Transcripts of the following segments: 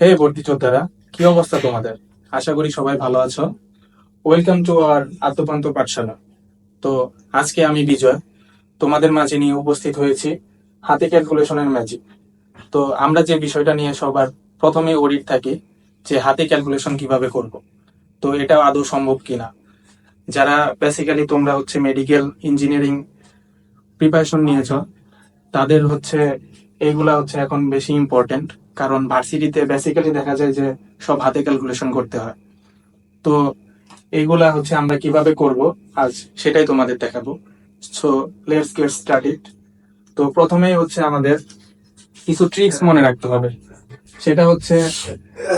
হে ভর্তি যোদ্ধারা, কি অবস্থা তোমাদের? আশা করি সবাই ভালো আছো। ওয়েলকাম টু আওয়ার আদ্যপান্ত পাঠশালা। তো আজকে আমি বিজয় তোমাদের মাঝে নিয়ে উপস্থিত হয়েছি হাতে ক্যালকুলেশনের ম্যাজিক। তো আমরা যে বিষয়টা নিয়ে সবার প্রথমে অডিট থাকি যে হাতে ক্যালকুলেশন কিভাবে করব, তো এটা আদৌ সম্ভব কিনা। যারা বেসিক্যালি তোমরা হচ্ছে মেডিকেল ইঞ্জিনিয়ারিং প্রিপারেশন নিয়েছো, তাদের হচ্ছে এইগুলা হচ্ছে এখন বেশি ইম্পর্টেন্ট। কারণ ভার্সিটিতে বেসিক্যালি দেখা যায় যে সব হাতে ক্যালকুলেশন করতে হয়। তো এইগুলা হচ্ছে আমরা কিভাবে করব আজ সেটাই তোমাদের দেখাবো। So let's get started. তো প্রথমেই হচ্ছে আমাদের কিছু ট্রিক্স মনে রাখতে হবে। সেটা হচ্ছে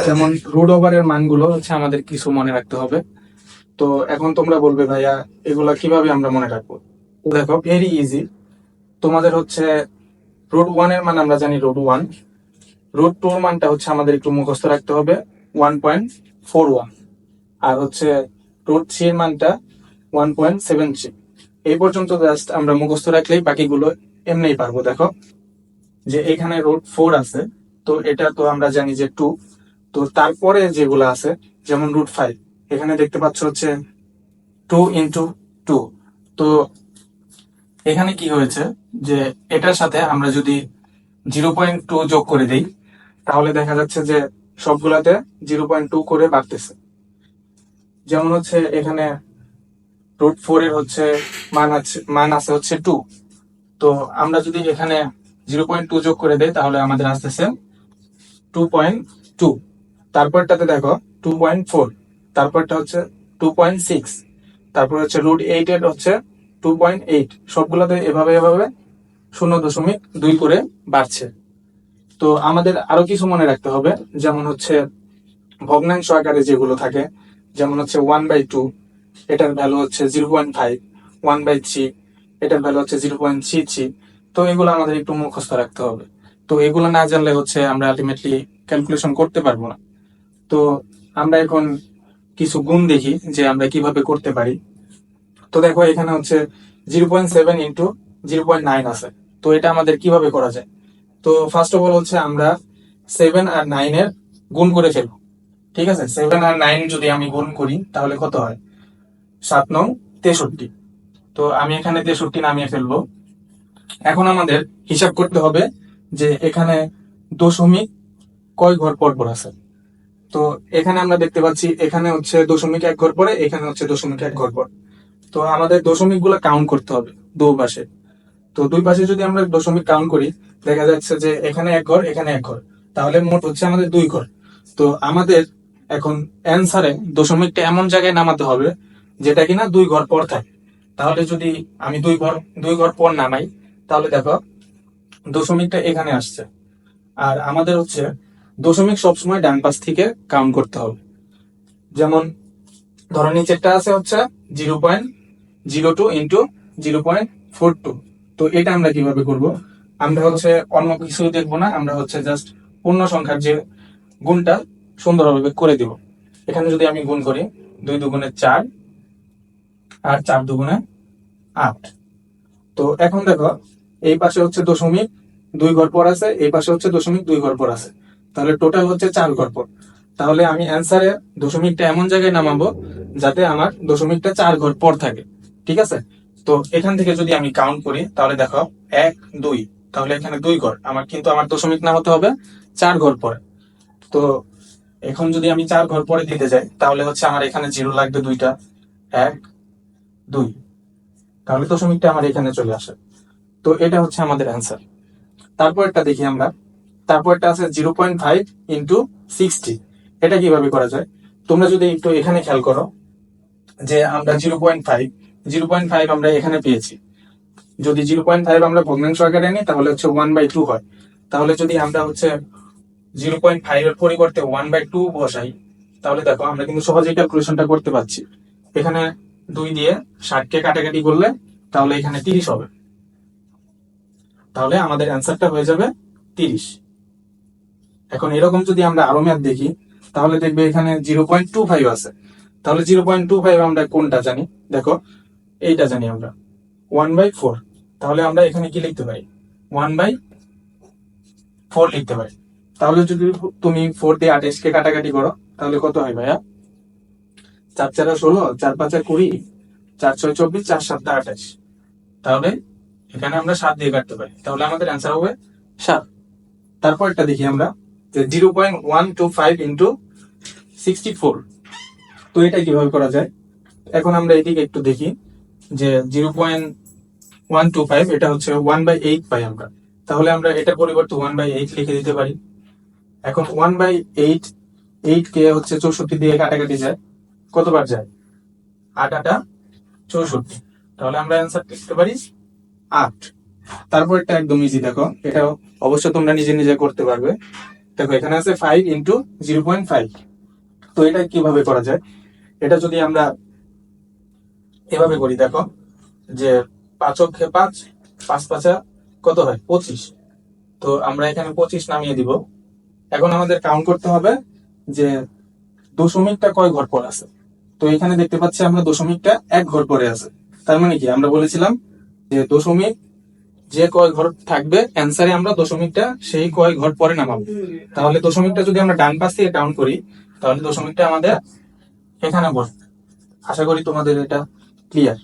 যেমন রুট ওভারের মানগুলো হচ্ছে আমাদের কিছু মনে রাখতে হবে। তো এখন তোমরা বলবে ভাইয়া এগুলা কিভাবে আমরা মনে রাখবো? তো দেখো, ভেরি ইজি। তোমাদের হচ্ছে রুট ওয়ান এর মান আমরা জানি রুট ওয়ান। রুট টু এর মানটা হচ্ছে আমাদের একটু মুখস্থ রাখতে হবে, 1.41। আর হচ্ছে রুট থ্রি এর মানটা 1.73। এই পর্যন্ত জাস্ট আমরা মুখস্থ রাখলেই বাকিগুলো এমনিই পারবো। দেখো যে এখানে রুট ফোর আছে, তো এটা তো আমরা জানি যে টু। তো তারপরে যেগুলো আছে যেমন রুট ফাইভ, এখানে দেখতে পাচ্ছ হচ্ছে 2 into 2। তো এখানে কি হয়েছে যে এটার সাথে আমরা যদি 0.2 যোগ করে দিই, তাহলে দেখা যাচ্ছে যে সবগুলাতে 0.2 করে বাড়তেছে। যেমন হচ্ছে এখানে রুট ফোর এর হচ্ছে মান আছে হচ্ছে টু। তো আমরা যদি এখানে 0.2 যোগ করে দেই তাহলে আমাদের আসতেছে 2.2। তারপরটাতে দেখো 2.4, তারপরটা হচ্ছে 2.6, তারপর হচ্ছে রুট এইট এর হচ্ছে 2.8। সবগুলোতে এভাবে এভাবে 0.2 করে বাড়ছে। তো আমাদের আরো কিছু মনে রাখতে হবে, যেমন হচ্ছে ভগ্নাংশ আকারে যেগুলো থাকে, যেমন হচ্ছে 1/2, এটার ভ্যালু হচ্ছে 0.5। 1/3, এটার ভ্যালু হচ্ছে 0.33। তো এগুলো আমাদের একটু মুখস্থ রাখতে হবে। তো এগুলো না জানলে হচ্ছে আমরা আলটিমেটলি ক্যালকুলেশন করতে পারবো না। তো আমরা এখন কিছু গুণ দেখি যে আমরা কিভাবে করতে পারি। তো দেখো এখানে হচ্ছে 0.7 into 0.9 আছে। তো এটা আমাদের কিভাবে করা যায়? তো ফার্স্ট অফ অল হচ্ছে আমরা 7 আর 9 এর গুণ করে ফেলবো। ঠিক আছে, 7 আর 9 যদি আমি গুণ করি তাহলে কত হয়? 7 9 63। তো আমি এখানে 63 নামিয়ে ফেলবো। এখন আমাদের হিসাব করতে হবে যে এখানে দশমিক কয় ঘর পর পর আছে। তো এখানে আমরা দেখতে পাচ্ছি এখানে হচ্ছে 0.1 ঘর পরে, এখানে হচ্ছে 0.1 ঘর পর। তো আমাদের দশমিক গুলা কাউন্ট করতে হবে দুই পাশে। তো দুই পাশে যদি আমরা দশমিক কাউন্ট করি, দেখা যাচ্ছে যে এখানে এক ঘর, এখানে এক ঘর, তাহলে মোট হচ্ছে আমাদের 2 ঘর। তো আমাদের এখন অ্যান্সারে দশমিকটা এমন জায়গায় নামাতে হবে যেটা কিনা 2 ঘর পর থাকে। তাহলে যদি আমি 2 ঘর পর নামাই, তাহলে দেখো দশমিকটা এখানে আসছে। আর আমাদের হচ্ছে দশমিক সবসময় ডান পাশ থেকে কাউন্ট করতে হবে। যেমন ধরো নিচেরটা আছে হচ্ছে 0.02 into 0.42। তো এটা আমরা কিভাবে করব? আমরা হচ্ছে অন্য কিছু দেখবো না, আমরা হচ্ছে জাস্ট পূর্ণ সংখ্যার যে গুণটা সুন্দরভাবে করে দিব। এখানে যদি আমি গুণ করি, 2 দুগুণে 4 আর 4 দুগুণে 8। তো এখন দেখো এই পাশে হচ্ছে দশমিক 2 ঘর পর আছে, এই পাশে হচ্ছে দশমিক 2 ঘর পর আছে, তাহলে টোটাল হচ্ছে 4 ঘর পর। তাহলে আমি অ্যান্সারে দশমিকটা এমন জায়গায় নামাবো যাতে আমার দশমিকটা 4 ঘর পর থাকে। ঠিক আছে, তো এখান থেকে যদি আমি কাউন্ট করি তাহলে দেখো 1 2, তাহলে এখানে 2 ঘর আমার, কিন্তু আমার দশমিক নামাতে হবে 4 ঘর পরে। তো এখন যদি আমি 4 ঘর পরে দিতে যাই তাহলে হচ্ছে আমার এখানে জিরো লাগবে দুইটা, 1 2, তাহলে দশমিকটা আমার এখানে চলে আসে। তো এটা হচ্ছে আমাদের অ্যান্সার। তারপরটা দেখি আমরা। তারপরটা আছে 0.5 into 60। এটা কিভাবে করা যায়? তোমরা যদি একটু এখানে খেয়াল করো যে আমরা 0.5 আমরা এখানে পেয়েছি। যদি 0.5 আমরা ভগ্নাংশ আকারে নিই তাহলে হচ্ছে 1/2 হয়। তাহলে যদি আমরা হচ্ছে 0.5 এর পরিবর্তে 1/2 বসাই, তাহলে দেখো আমরা কিন্তু সহজেই ক্যালকুলেশনটা করতে পারছি। এখানে 2 দিয়ে 60কে কাটাকাটি করলে তাহলে এখানে 30 হবে। তাহলে আমাদের অ্যান্সারটা হয়ে যাবে 30। এখন এরকম যদি আমরা আরো ম্যাথ দেখি তাহলে দেখবে এখানে 0.25 আছে। তাহলে 0.25 আমরা কোনটা জানি? দেখো এইটা জানি আমরা, 1/4। তাহলে আমরা এখানে কি লিখতে পারি? 1/4 লিখতে পারি। তাহলে যদি তুমি 4 দিয়ে 28 কে কাটাকাটি করো তাহলে কত হয় ভাইয়া? 4 4 16, 4 5 20, 4 6 24, 4 7 28। তাহলে এখানে আমরা 7 দিয়ে কাটতে পারি, তাহলে আমাদের অ্যান্সার হবে 7। তারপর একটা দেখি আমরা যে 0.125 ইন্টু 64। তো এটা কিভাবে করা যায়? এখন আমরা এদিকে একটু দেখি যে 0.125 এটা হচ্ছে 1/8 পাই আমরা, তাহলে আমরা এটার পরিবর্তে 1/8 লিখে দিতে পারি। এখন 1/8, 8 কে হচ্ছে 64 দিয়ে কাটাকাটি যায়, কতবার যায়? 8 8 64, তাহলে আমরা অ্যান্সার লিখতে পারি 8। তারপর এটা একদম ইজি, দেখো এটা অবশ্য তোমরা নিজে নিজে করতে পারবে। দেখো এখানে আছে 5 ইন্টু 0.5। তো এটা কিভাবে করা যায়? এটা যদি আমরা এভাবে করি, দেখো যে 5 অক্ষে 5, 5 5 কত হয়? 25। তো আমরা এখানে 25 নামিয়ে দিব। এখন আমাদের কাউন্ট করতে হবে যে দশমিকটা কয় ঘর পর আছে। তো এখানে দেখতে পাচ্ছি আমরা দশমিকটা 1 ঘর পরে আছে। তার মানে কি, আমরা বলেছিলাম যে দশমিক যে কয় ঘর থাকবে অ্যান্সারে আমরা দশমিকটা সেই কয় ঘর পরে নামাবো। তাহলে দশমিকটা যদি আমরা ডান পাশ থেকে কাউন্ট করি তাহলে দশমিকটা আমাদের এখানে বসবে। আশা করি তোমাদের এটা ক্লিয়ার।